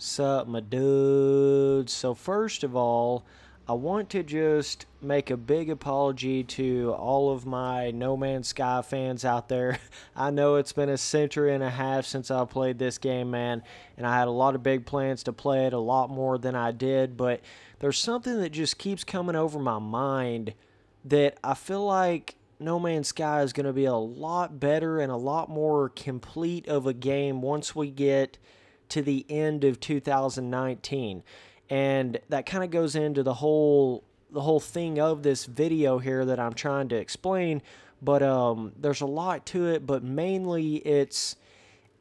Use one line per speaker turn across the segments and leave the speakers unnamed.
Sup, my dudes? So first of all, I want to just make a big apology to all of my No Man's Sky fans out there. I know it's been a century and a half since I played this game, man, and I had a lot of big plans to play it, a lot more than I did, but there's something that just keeps coming over my mind that I feel like No Man's Sky is going to be a lot better and a lot more complete of a game once we get to the end of 2019. And that kind of goes into the whole thing of this video here that I'm trying to explain, but there's a lot to it, but mainly it's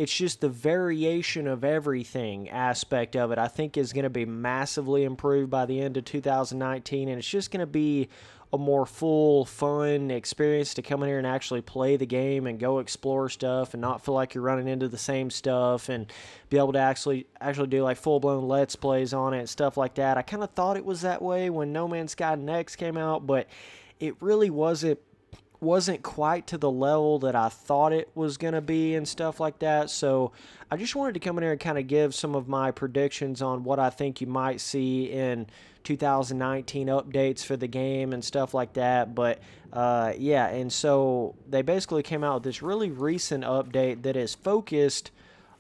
just the variation of everything aspect of it I think is going to be massively improved by the end of 2019, and it's just going to be a more full, fun experience to come in here and actually play the game and go explore stuff and not feel like you're running into the same stuff, and be able to actually do like full-blown Let's Plays on it and stuff like that. I kind of thought it was that way when No Man's Sky Next came out, but it really wasn't quite to the level that I thought it was going to be and stuff like that. So I just wanted to come in here and kind of give some of my predictions on what I think you might see in 2019 updates for the game and stuff like that. But yeah, and so they basically came out with this really recent update that is focused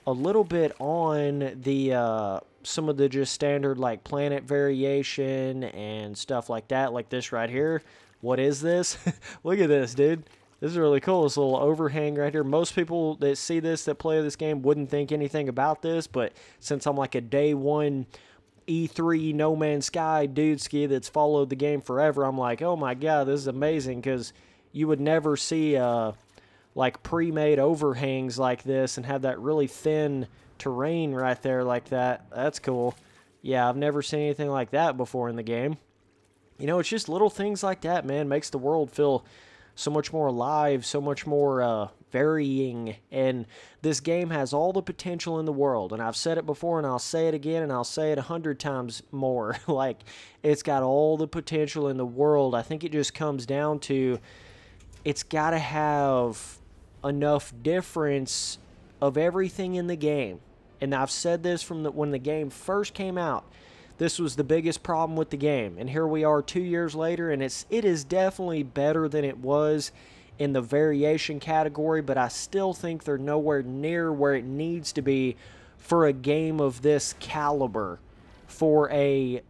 a little bit on the some of the just standard like planet variation and stuff like that, like this right here. What is this? Look at this, dude. This is really cool. This little overhang right here. Most people that see this, that play this game, wouldn't think anything about this, but since I'm like a day one E3 No Man's Sky dudeski that's followed the game forever, I'm like, oh my god, this is amazing, because you would never see like pre-made overhangs like this and have that really thin terrain right there like that. That's cool. Yeah, I've never seen anything like that before in the game. You know, it's just little things like that, man. Makes the world feel so much more alive, so much more varying. And this game has all the potential in the world. And I've said it before, and I'll say it again, and I'll say it 100 times more. Like, it's got all the potential in the world. I think it just comes down to it's got to have enough difference of everything in the game. And I've said this from when the game first came out. This was the biggest problem with the game, and here we are 2 years later, and it is definitely better than it was in the variation category, but I still think they're nowhere near where it needs to be for a game of this caliber, for a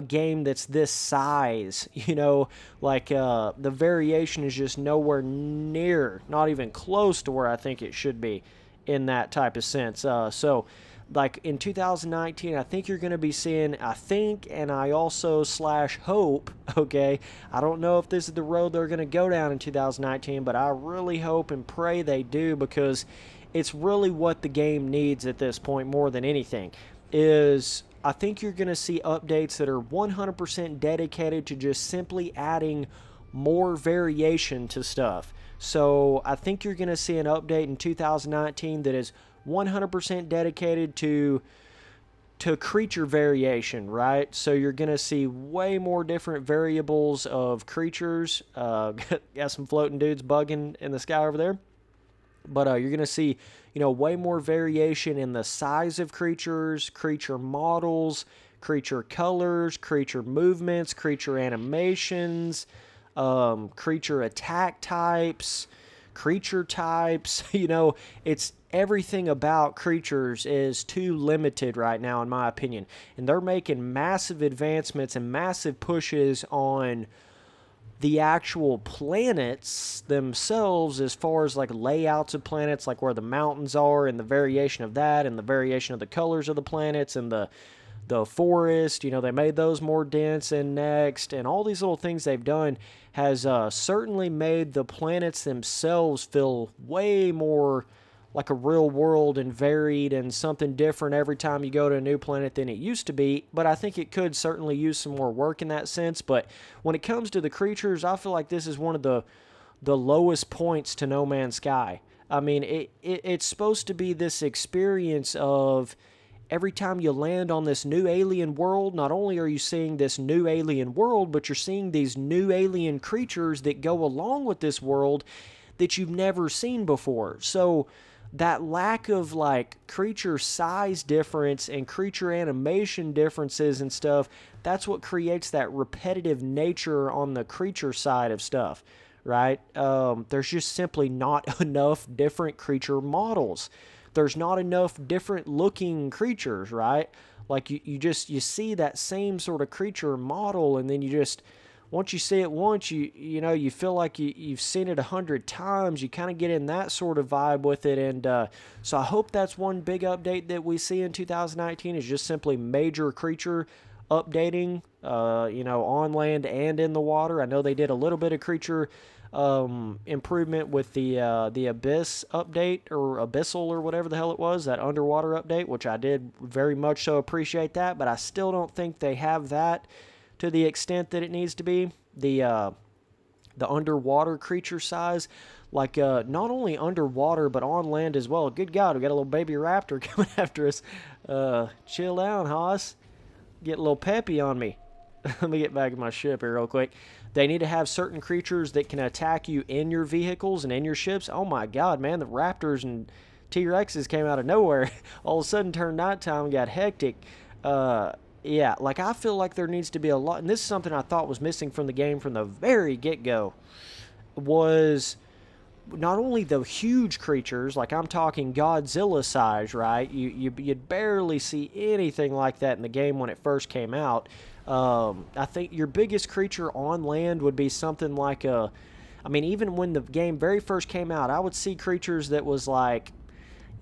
game that's this size. You know, like the variation is just nowhere near, not even close to where I think it should be in that type of sense. So like in 2019, I think you're going to be seeing, I think, and I also / hope, okay, I don't know if this is the road they're going to go down in 2019, but I really hope and pray they do, because it's really what the game needs at this point more than anything. Is I think you're going to see updates that are 100% dedicated to just simply adding more variation to stuff. So I think you're going to see an update in 2019 that is 100% dedicated to creature variation, right? So you're going to see way more different variables of creatures. Got some floating dudes bugging in the sky over there. But you're going to see, you know, way more variation in the size of creatures, creature models, creature colors, creature movements, creature animations, creature attack types, creature types. You know, it's everything about creatures is too limited right now, in my opinion. And they're making massive advancements and massive pushes on the actual planets themselves, as far as like layouts of planets, like where the mountains are and the variation of that, and the variation of the colors of the planets, and the forest. You know, they made those more dense and next, and all these little things they've done has certainly made the planets themselves feel way more like a real world and varied and something different every time you go to a new planet than it used to be. But I think it could certainly use some more work in that sense. But when it comes to the creatures, I feel like this is one of the lowest points to No Man's Sky. I mean, it's supposed to be this experience of every time you land on this new alien world, not only are you seeing this new alien world, but you're seeing these new alien creatures that go along with this world that you've never seen before. So that lack of like creature size difference and creature animation differences and stuff, that's what creates that repetitive nature on the creature side of stuff, right? There's just simply not enough different creature models. There's not enough different looking creatures, right? Like you see that same sort of creature model, and then you just, once you see it once, you feel like you've seen it 100 times. You kind of get in that sort of vibe with it. And so I hope that's one big update that we see in 2019 is just simply major creature updating, on land and in the water. I know they did a little bit of creature improvement with the Abyss update, or Abyssal, or whatever the hell it was, that underwater update, which I did very much so appreciate that, but I still don't think they have that to the extent that it needs to be. The underwater creature size, like not only underwater but on land as well. Good God, we got a little baby raptor coming after us. Chill down, Haas. Get a little peppy on me. Let me get back in my ship here real quick. They need to have certain creatures that can attack you in your vehicles and in your ships. Oh my God, man, the raptors and T-Rexes came out of nowhere. All of a sudden turned nighttime and got hectic. Yeah, like I feel like there needs to be a lot, and this is something I thought was missing from the game from the very get-go, was not only the huge creatures, like I'm talking Godzilla size, right? You'd barely see anything like that in the game when it first came out. I think your biggest creature on land would be something like even when the game very first came out, I would see creatures that was like,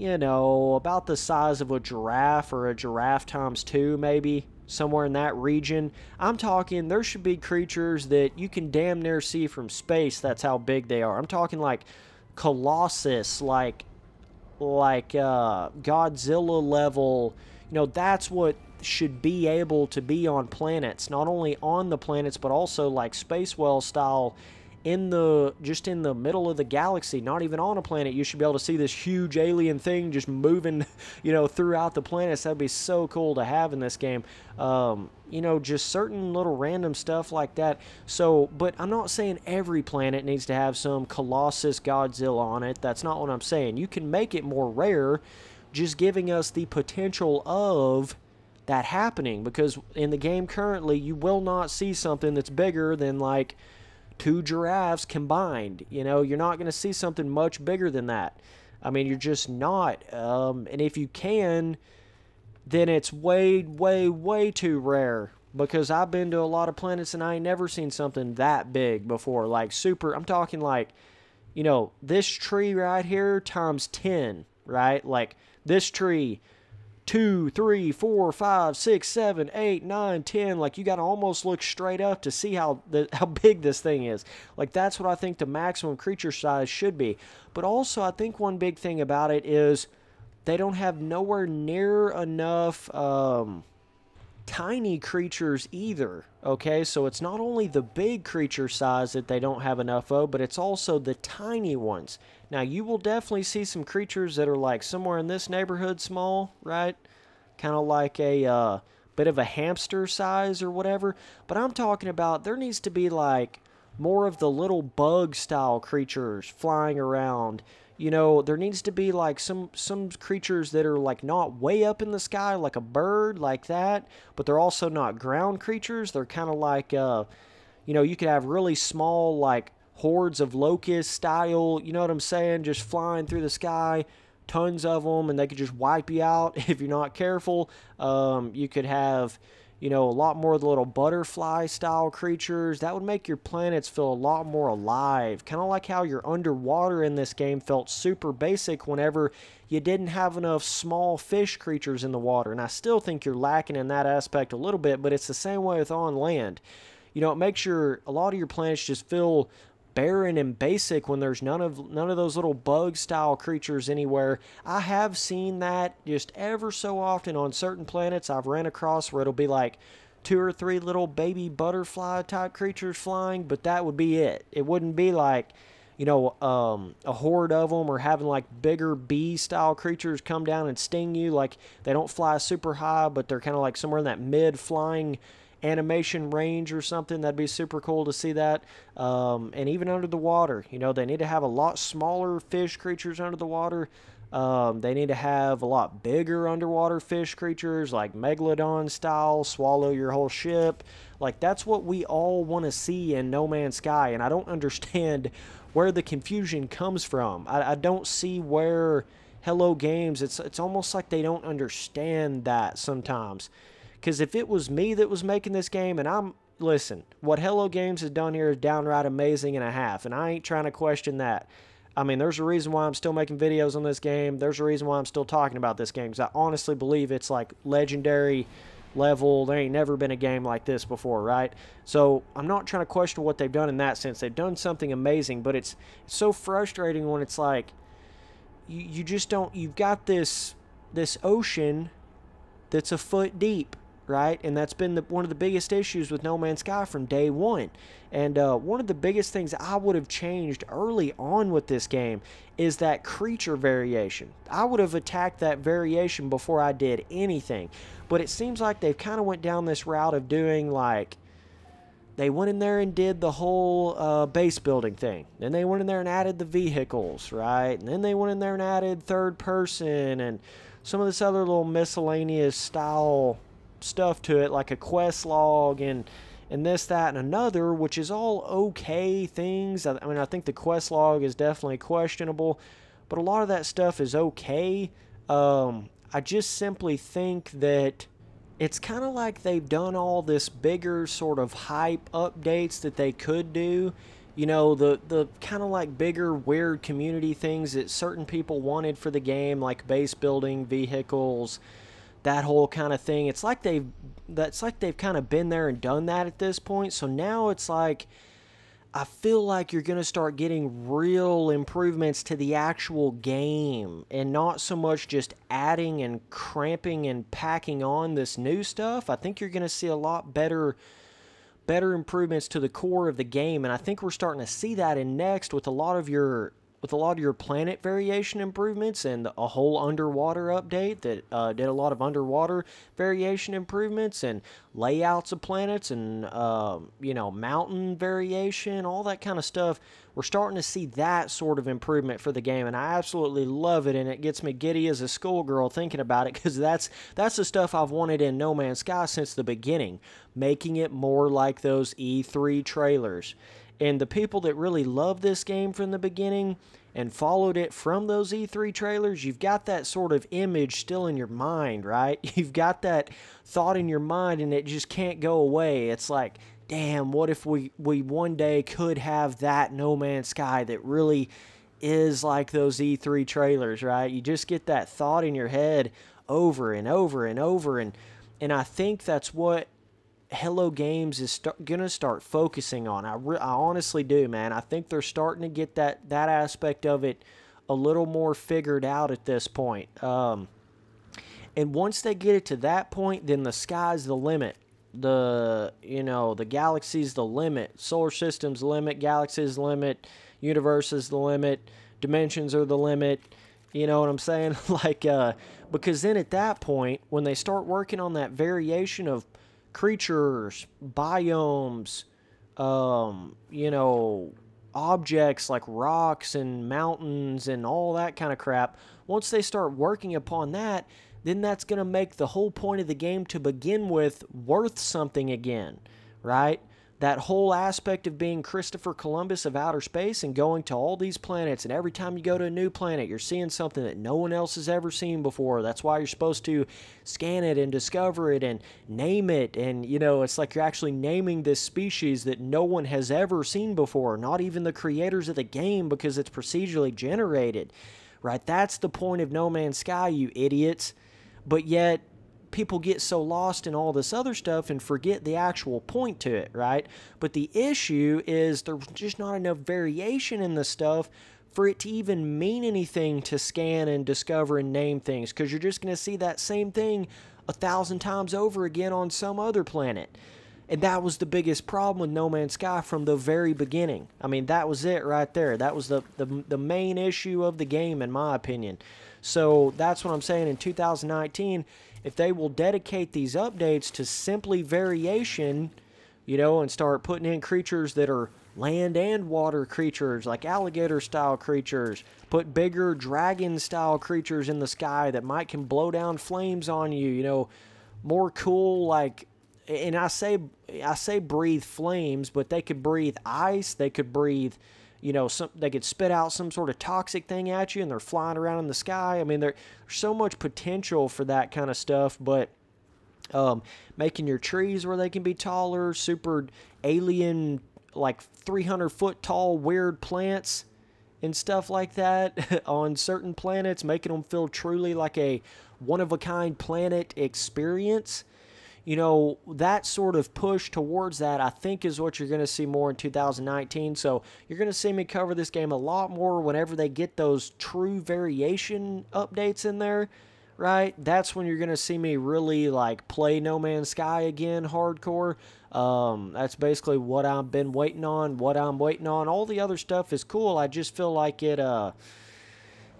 about the size of a giraffe, or a giraffe times 2 maybe, somewhere in that region. I'm talking there should be creatures that you can damn near see from space. That's how big they are. I'm talking like Colossus, like Godzilla level. That's what should be able to be on planets, not only on the planets but also like Space Whale style in the middle of the galaxy, not even on a planet. You should be able to see this huge alien thing just moving, throughout the planets. That'd be so cool to have in this game. Just certain little random stuff like that. So, but I'm not saying every planet needs to have some Colossus Godzilla on it. That's not what I'm saying. You can make it more rare, just giving us the potential of that happening, because in the game currently, you will not see something that's bigger than like 2 giraffes combined. You're not going to see something much bigger than that. I mean, you're just not. And if you can, then it's way, way, way too rare, because I've been to a lot of planets and I ain't never seen something that big before. Like super, I'm talking like, this tree right here times 10, right? Like this tree, 2, 3, 4, 5, 6, 7, 8, 9, 10. Like you got to almost look straight up to see how big this thing is. Like that's what I think the maximum creature size should be. But also I think one big thing about it is they don't have nowhere near enough tiny creatures either. Okay, so it's not only the big creature size that they don't have enough of, but it's also the tiny ones. Now, you will definitely see some creatures that are like somewhere in this neighborhood small, right? Kind of like a bit of a hamster size or whatever. But I'm talking about there needs to be like more of the little bug style creatures flying around. There needs to be like some creatures that are like not way up in the sky, like a bird, like that, but they're also not ground creatures. They're kind of like, you could have really small, like hordes of locust style, you know what I'm saying, just flying through the sky, tons of them, and they could just wipe you out if you're not careful. You could have, a lot more of the little butterfly style creatures. That would make your planets feel a lot more alive. Kind of like how your underwater in this game felt super basic whenever you didn't have enough small fish creatures in the water. And I still think you're lacking in that aspect a little bit, but it's the same way with on land. It makes a lot of your planets just feel barren and basic when there's none of those little bug style creatures anywhere. I have seen that just ever so often on certain planets I've ran across where it'll be like 2 or 3 little baby butterfly type creatures flying, but that would be it. It wouldn't be like, a horde of them, or having like bigger bee style creatures come down and sting you. Like they don't fly super high, but they're kind of like somewhere in that mid flying animation range or something. That'd be super cool to see that. And even under the water, they need to have a lot smaller fish creatures under the water. They need to have a lot bigger underwater fish creatures, like Megalodon style, swallow your whole ship. Like, that's what we all want to see in No Man's Sky, and I don't understand where the confusion comes from. I don't see where Hello Games, it's almost like they don't understand that sometimes. Because if it was me that was making this game, and listen, what Hello Games has done here is downright amazing and a half, and I ain't trying to question that. I mean, there's a reason why I'm still making videos on this game. There's a reason why I'm still talking about this game, because I honestly believe it's like legendary level. There ain't never been a game like this before, right? So I'm not trying to question what they've done in that sense. They've done something amazing, but it's so frustrating when it's like you just don't. You've got this ocean that's a foot deep, right? And that's been one of the biggest issues with No Man's Sky from day one. And one of the biggest things I would have changed early on with this game is that creature variation. I would have attacked that variation before I did anything. But it seems like they've kind of went down this route of doing, like, they went in there and did the whole base building thing. Then they went in there and added the vehicles, right? And then they went in there and added third person and some of this other little miscellaneous style stuff to it, like a quest log and this, that, and another, which is all okay things. I mean, I think the quest log is definitely questionable, but a lot of that stuff is okay. I just simply think that it's kind of like they've done all this bigger sort of hype updates that they could do. You know, the kind of like bigger weird community things that certain people wanted for the game, like base building, vehicles, that whole kind of thing. It's like they've kind of been there and done that at this point. So now it's like, I feel like you're going to start getting real improvements to the actual game and not so much just adding and cramping and packing on this new stuff. I think you're going to see a lot better improvements to the core of the game, and I think we're starting to see that in Next with a lot of your planet variation improvements and a whole underwater update that did a lot of underwater variation improvements and layouts of planets and you know, mountain variation, all that kind of stuff. We're starting to see that sort of improvement for the game, and I absolutely love it, and it gets me giddy as a schoolgirl thinking about it, because that's the stuff I've wanted in No Man's Sky since the beginning, making it more like those E3 trailers. And the people that really love this game from the beginning and followed it from those E3 trailers, you've got that sort of image still in your mind, right? You've got that thought in your mind, and it just can't go away. It's like, damn, what if we one day could have that No Man's Sky that really is like those E3 trailers, right? You just get that thought in your head over and over and over, and I think that's what Hello Games is gonna start focusing on. I honestly do, man. I think they're starting to get that aspect of it a little more figured out at this point. And once they get it to that point, then the sky's the limit. The galaxy's the limit. Solar system's the limit. Galaxy's the limit. Universe is the limit. Dimensions are the limit. You know what I'm saying? Like, because then at that point, when they start working on that variation of creatures, biomes, you know, objects like rocks and mountains and all that kind of crap, once they start working upon that, then that's going to make the whole point of the game to begin with worth something again, right? That whole aspect of being Christopher Columbus of outer space and going to all these planets, and every time you go to a new planet, you're seeing something that no one else has ever seen before. That's why you're supposed to scan it and discover it and name it, and, you know, it's like you're actually naming this species that no one has ever seen before, not even the creators of the game, because it's procedurally generated, right? That's the point of No Man's Sky, you idiots. But yet, people get so lost in all this other stuff and forget the actual point to it, right? But the issue is there's just not enough variation in the stuff for it to even mean anything to scan and discover and name things, because you're just going to see that same thing 1,000 times over again on some other planet. And that was the biggest problem with No Man's Sky from the very beginning. I mean, that was it right there. That was the main issue of the game, in my opinion. So that's what I'm saying. In 2019, if they will dedicate these updates to simply variation, and start putting in creatures that are land and water creatures, like alligator-style creatures. Put bigger dragon-style creatures in the sky that can blow down flames on you, more cool, like, and I say breathe flames, but they could breathe ice, they could breathe, they could spit out some sort of toxic thing at you, and they're flying around in the sky. I mean, there's so much potential for that kind of stuff, but making your trees where they can be taller, super alien, like 300-foot tall weird plants and stuff like that on certain planets, making them feel truly like a one-of-a-kind planet experience. That sort of push towards that, I think, is what you're going to see more in 2019. So you're going to see me cover this game a lot more whenever they get those true variation updates in there, right? That's when you're going to see me really, like, play No Man's Sky again hardcore. That's basically what I've been waiting on, what I'm waiting on. All the other stuff is cool. I just feel like it,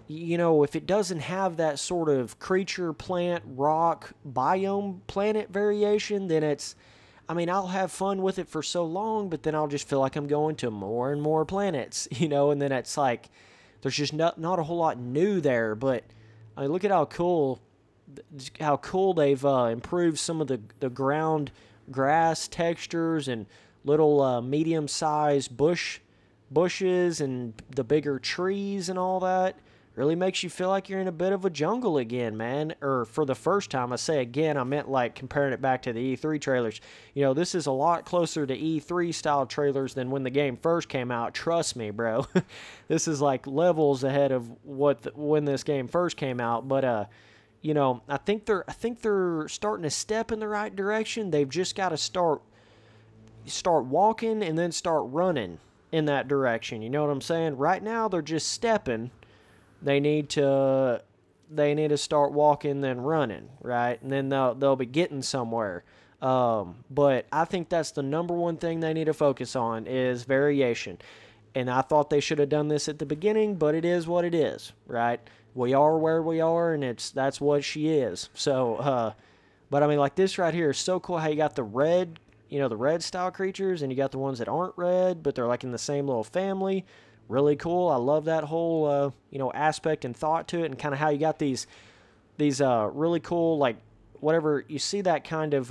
if it doesn't have that sort of creature, plant, rock, biome, planet variation, then I'll have fun with it for so long, but then I'll just feel like I'm going to more and more planets, and then it's like, there's just not a whole lot new there. But look at how cool they've improved some of the ground grass textures and little medium-sized bushes and the bigger trees and all that. Really makes you feel like you're in a bit of a jungle again, man. Or for the first time, I say again, I meant like comparing it back to the E3 trailers. This is a lot closer to E3 style trailers than when the game first came out. Trust me, bro. This is like levels ahead of when this game first came out. But I think they're starting to step in the right direction. They've just got to start walking and then start running in that direction. You know what I'm saying? Right now they're just stepping. They need to start walking, then running, right? And then they'll be getting somewhere. But I think that's the number one thing they need to focus on is variation. And I thought they should have done this at the beginning, but it is what it is, right? We are where we are, and that's what she is. So, but like this right here is so cool. How you got the red, the red style creatures, and you got the ones that aren't red, but they're like in the same little family. Really cool. I love that whole, aspect and thought to it, and kind of how you got these really cool, like, whatever, you see that kind of,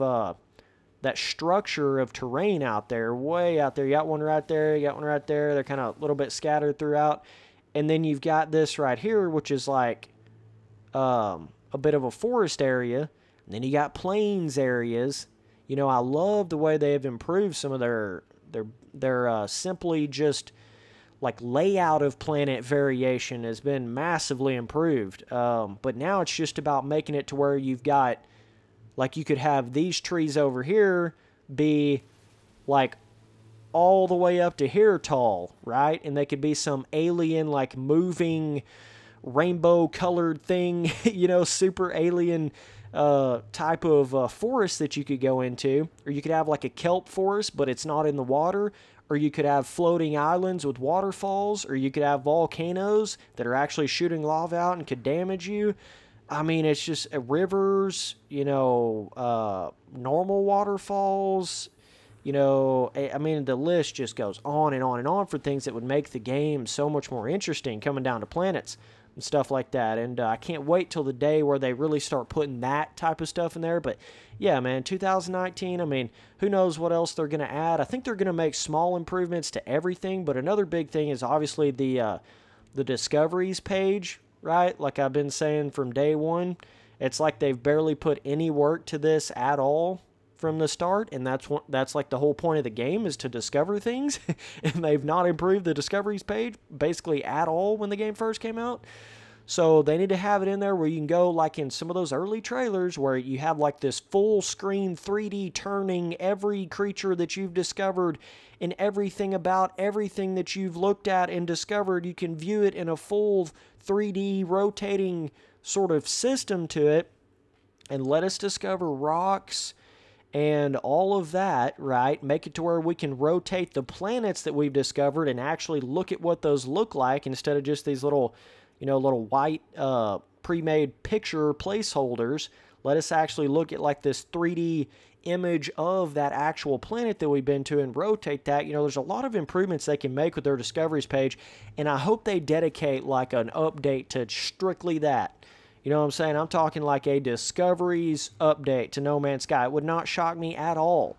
that structure of terrain out there, way out there. You got one right there, you got one right there. They're kind of a little bit scattered throughout. And then you've got this right here, which is like a bit of a forest area. And then you got plains areas. I love the way they have improved some of their simply just like layout of planet variation has been massively improved. But now it's just about making it to where you've got, like, you could have these trees over here be like all the way up to here tall, right? And they could be some alien, like, moving rainbow colored thing, super alien type of forest that you could go into. Or you could have like a kelp forest, but it's not in the water. Or you could have floating islands with waterfalls, or you could have volcanoes that are actually shooting lava out and could damage you. It's just rivers, normal waterfalls, the list just goes on and on and on for things that would make the game so much more interesting, coming down to planets and stuff like that. And I can't wait till the day where they really start putting that type of stuff in there. But yeah, man, 2019, who knows what else they're going to add. I think they're going to make small improvements to everything, but another big thing is obviously the discoveries page, right? Like I've been saying from day one, it's like they've barely put any work to this at all from the start, and that's like the whole point of the game, is to discover things. And they've not improved the discoveries page basically at all when the game first came out. So they need to have it in there where you can go, like in some of those early trailers, where you have like this full screen 3D turning every creature that you've discovered and everything about everything that you've looked at and discovered. You can view it in a full 3D rotating sort of system to it, and let us discover rocks and all of that, right? Make it to where we can rotate the planets that we've discovered and actually look at what those look like, instead of just these little white pre-made picture placeholders. Let us actually look at like this 3D image of that actual planet that we've been to and rotate that. You know, there's a lot of improvements they can make with their discoveries page, and I hope they dedicate like an update to strictly that. You know what I'm saying? I'm talking like a discoveries update to No Man's Sky. It would not shock me at all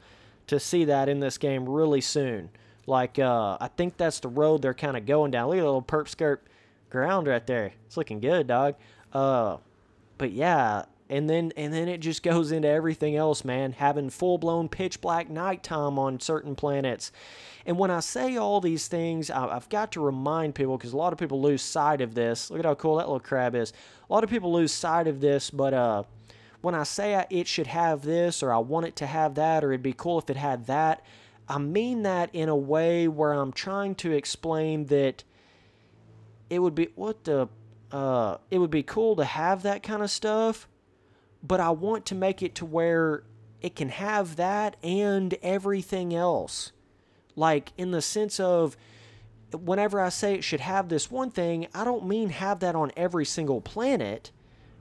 to see that in this game really soon. Like, I think that's the road they're kind of going down. Look at the little perp skirt ground right there. It's looking good, dog. But yeah, and then it just goes into everything else, man. Having full-blown pitch-black nighttime on certain planets. And when I say all these things, I've got to remind people, because a lot of people lose sight of this. Look at how cool that little crab is. A lot of people lose sight of this, but when I say it should have this, or I want it to have that, or it'd be cool if it had that, I mean that in a way where I'm trying to explain that it would be it would be cool to have that kind of stuff, but I want to make it to where it can have that and everything else. Like, in the sense of, whenever I say it should have this one thing, I don't mean have that on every single planet.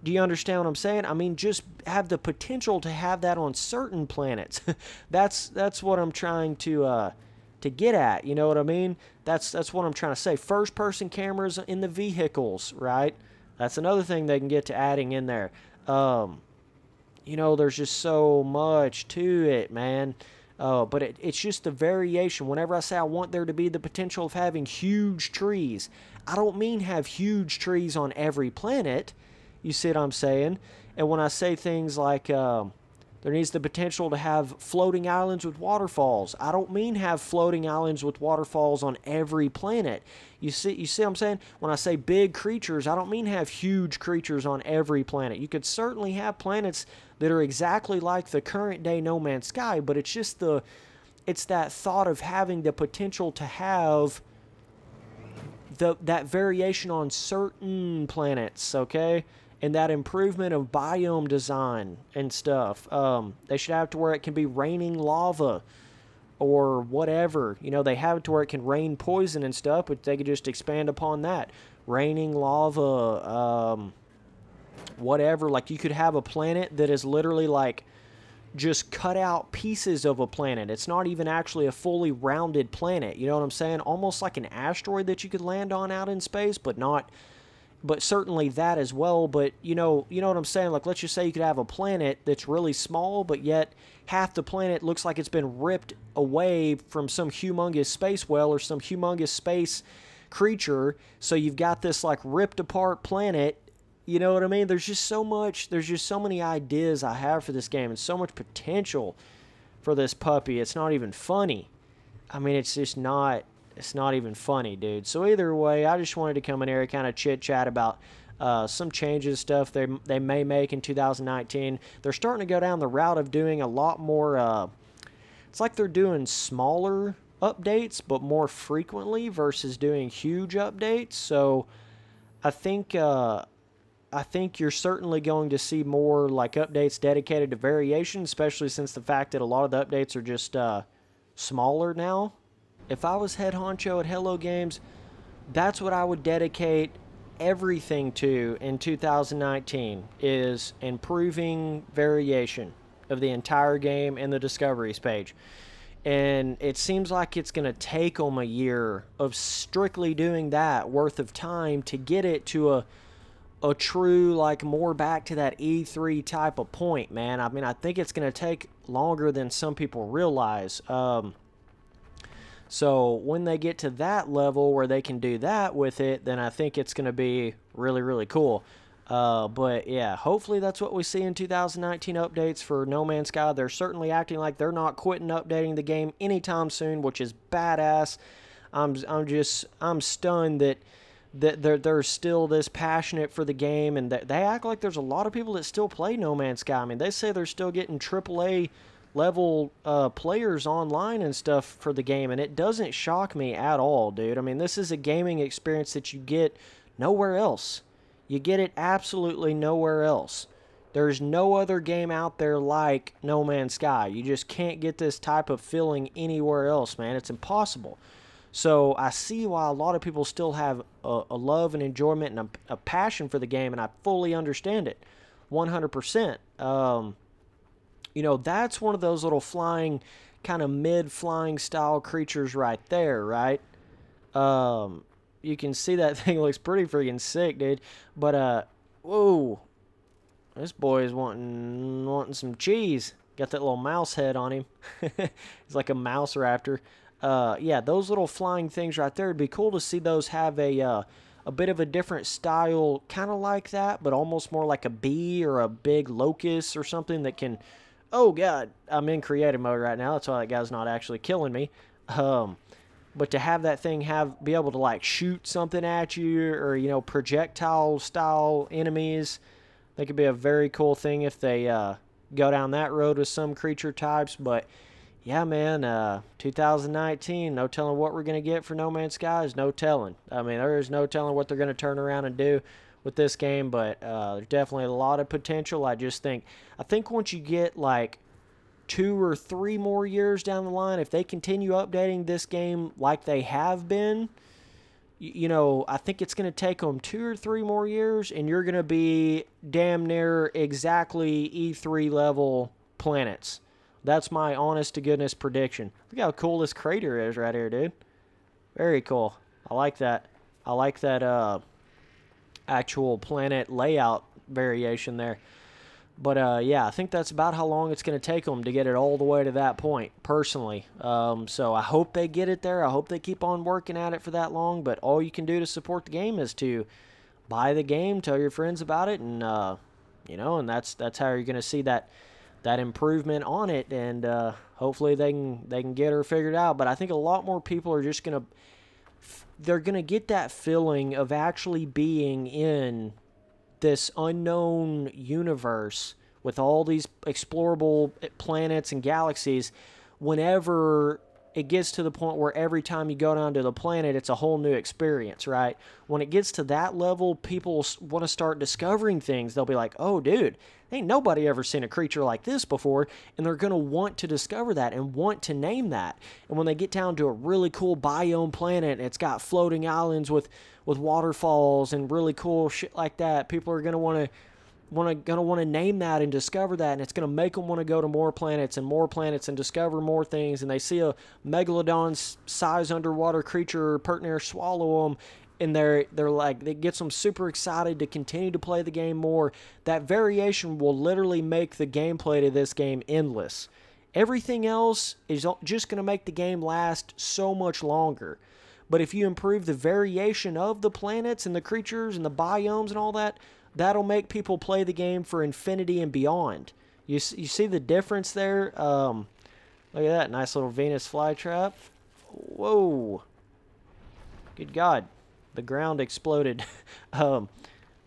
Do you understand what I'm saying? I mean, just have the potential to have that on certain planets. That's what I'm trying to get at. You know what I mean? That's what I'm trying to say. First-person cameras in the vehicles, right? That's another thing they can get to adding in there. You know, there's just so much to it, man. But it's just the variation. Whenever I say I want there to be the potential of having huge trees, I don't mean have huge trees on every planet. You see what I'm saying? And when I say things like there needs the potential to have floating islands with waterfalls, I don't mean have floating islands with waterfalls on every planet. You see what I'm saying? When I say big creatures, I don't mean have huge creatures on every planet. You could certainly have planets that are exactly like the current day No Man's Sky, but it's just it's that thought of having the potential to have that variation on certain planets, okay? And that improvement of biome design and stuff. They should have it to where it can be raining lava or whatever. You know, they have it to where it can rain poison and stuff, but they could just expand upon that. Raining lava, whatever. Like, you could have a planet that is literally like just cut out pieces of a planet. It's not even actually a fully rounded planet. You know what I'm saying? Almost like an asteroid that you could land on out in space, but not... But certainly that as well. But, you know what I'm saying? Like, let's just say you could have a planet that's really small, but yet half the planet looks like it's been ripped away from some humongous space whale or some humongous space creature. So you've got this, like, ripped apart planet. You know what I mean? There's just so much. There's just so many ideas I have for this game and so much potential for this puppy. It's not even funny. I mean, it's just not... It's not even funny, dude. So either way, I just wanted to come in here and kind of chit-chat about some changes, stuff they may make in 2019. They're starting to go down the route of doing a lot more... it's like they're doing smaller updates, but more frequently versus doing huge updates. So I think you're certainly going to see more like updates dedicated to variation, especially since the fact that a lot of the updates are just smaller now. If I was head honcho at Hello Games, that's what I would dedicate everything to in 2019, is improving variation of the entire game and the discoveries page. And it seems like it's going to take them a year of strictly doing that worth of time to get it to a true, like, more back to that E3 type of point, man. I mean, I think it's going to take longer than some people realize. So when they get to that level where they can do that with it, then I think it's going to be really, really cool. But yeah, hopefully that's what we see in 2019 updates for No Man's Sky. They're certainly acting like they're not quitting updating the game anytime soon, which is badass. I'm stunned that they're still this passionate for the game, and that they act like there's a lot of people that still play No Man's Sky. I mean, they say they're still getting AAA level players online and stuff for the game, and it doesn't shock me at all, dude. I mean, this is a gaming experience that you get nowhere else. You get it absolutely nowhere else. There's no other game out there like No Man's Sky. You just can't get this type of feeling anywhere else, man. It's impossible. So I see why a lot of people still have a love and enjoyment and a passion for the game, and I fully understand it. 100%. You know, that's one of those little flying, kind of mid-flying style creatures right there, right? You can see that thing looks pretty freaking sick, dude. But, whoa. This boy is wanting some cheese. Got that little mouse head on him. He's like a mouse raptor. Yeah, those little flying things right there, it'd be cool to see those have a bit of a different style, kind of like that, but almost more like a bee or a big locust or something that can... Oh, God, I'm in creative mode right now. That's why that guy's not actually killing me. But to have that thing be able to, like, shoot something at you or, you know, projectile-style enemies, that could be a very cool thing if they go down that road with some creature types. But, yeah, man, 2019, no telling what we're going to get for No Man's Sky. No telling. I mean, there is no telling what they're going to turn around and do with this game, but there's definitely a lot of potential. I think once you get like 2 or 3 more years down the line, if they continue updating this game like they have been, you know, I think it's going to take them 2 or 3 more years, and you're going to be damn near exactly E3 level planets. That's my honest to goodness prediction. Look how cool this crater is right here, dude. Very cool. I like that. I like that actual planet layout variation there. But, yeah, I think that's about how long it's going to take them to get it all the way to that point, personally. So I hope they get it there. I hope they keep on working at it for that long. But all you can do to support the game is to buy the game, tell your friends about it, and, you know, and that's how you're going to see that improvement on it. And hopefully they can get her figured out. But I think a lot more people are just going to... They're going to get that feeling of actually being in this unknown universe with all these explorable planets and galaxies whenever it gets to the point where every time you go down to the planet, it's a whole new experience, right? When it gets to that level, people want to start discovering things. They'll be like, oh, dude, ain't nobody ever seen a creature like this before, and they're going to want to discover that and want to name that. And when they get down to a really cool biome planet, and it's got floating islands with waterfalls and really cool shit like that, people are going to want to name that and discover that, and it's going to make them want to go to more planets and discover more things. And they see a megalodon-sized underwater creature pert near swallow them, and they're like, it gets them super excited to continue to play the game more. That variation will literally make the gameplay to this game endless. Everything else is just going to make the game last so much longer. But if you improve the variation of the planets and the creatures and the biomes and all that, that'll make people play the game for infinity and beyond. You see the difference there? Look at that nice little Venus flytrap. Whoa. Good God. The ground exploded.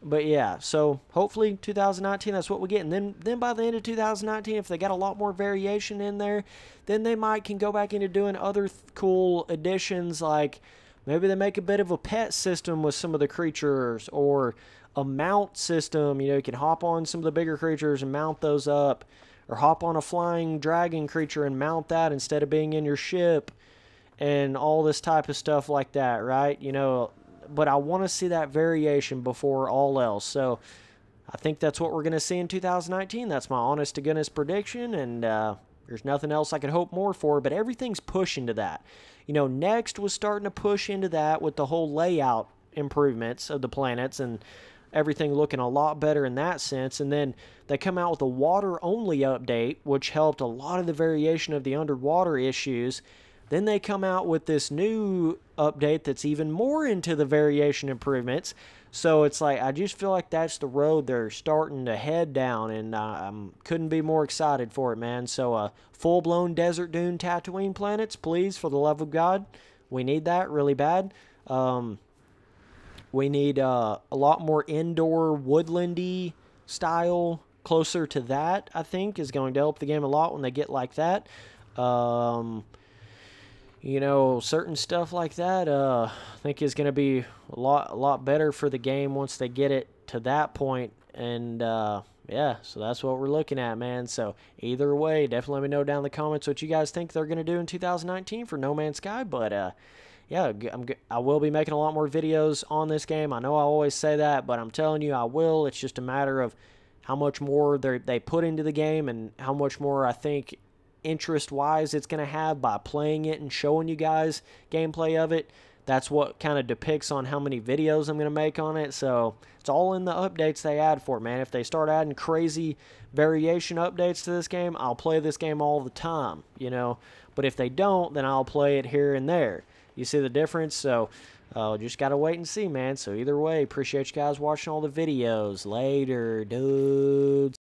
But yeah, so hopefully 2019, that's what we get. And then by the end of 2019, if they got a lot more variation in there, then they can go back into doing other cool additions, like maybe they make a bit of a pet system with some of the creatures, or a mount system. You know, you can hop on some of the bigger creatures and mount those up, or hop on a flying dragon creature and mount that instead of being in your ship, and all this type of stuff like that, right? You know, but I want to see that variation before all else. So I think that's what we're going to see in 2019. That's my honest to goodness prediction, and there's nothing else I could hope more for, but everything's pushing to that. You know, Next was starting to push into that with the whole layout improvements of the planets and everything looking a lot better in that sense. And then they come out with a water-only update, which helped a lot of the variation of the underwater issues. Then they come out with this new update that's even more into the variation improvements. So it's like, I just feel like that's the road they're starting to head down, and I couldn't be more excited for it, man. So full-blown Desert Dune Tatooine planets, please, for the love of God. We need that really bad. We need a lot more indoor woodlandy style, closer to that, I think, is going to help the game a lot when they get like that. You know, certain stuff like that, I think is going to be a lot better for the game once they get it to that point. And, yeah, so that's what we're looking at, man. So either way, definitely let me know down in the comments what you guys think they're going to do in 2019 for No Man's Sky. But, yeah, I will be making a lot more videos on this game. I know I always say that, but I'm telling you I will. It's just a matter of how much more they put into the game and how much more I think interest-wise it's going to have by playing it and showing you guys gameplay of it. That's what kind of depicts on how many videos I'm going to make on it. So it's all in the updates they add for it, man. If they start adding crazy variation updates to this game, I'll play this game all the time, you know. But if they don't, then I'll play it here and there. You see the difference? So just got to wait and see, man. So either way, appreciate you guys watching all the videos. Later, dudes.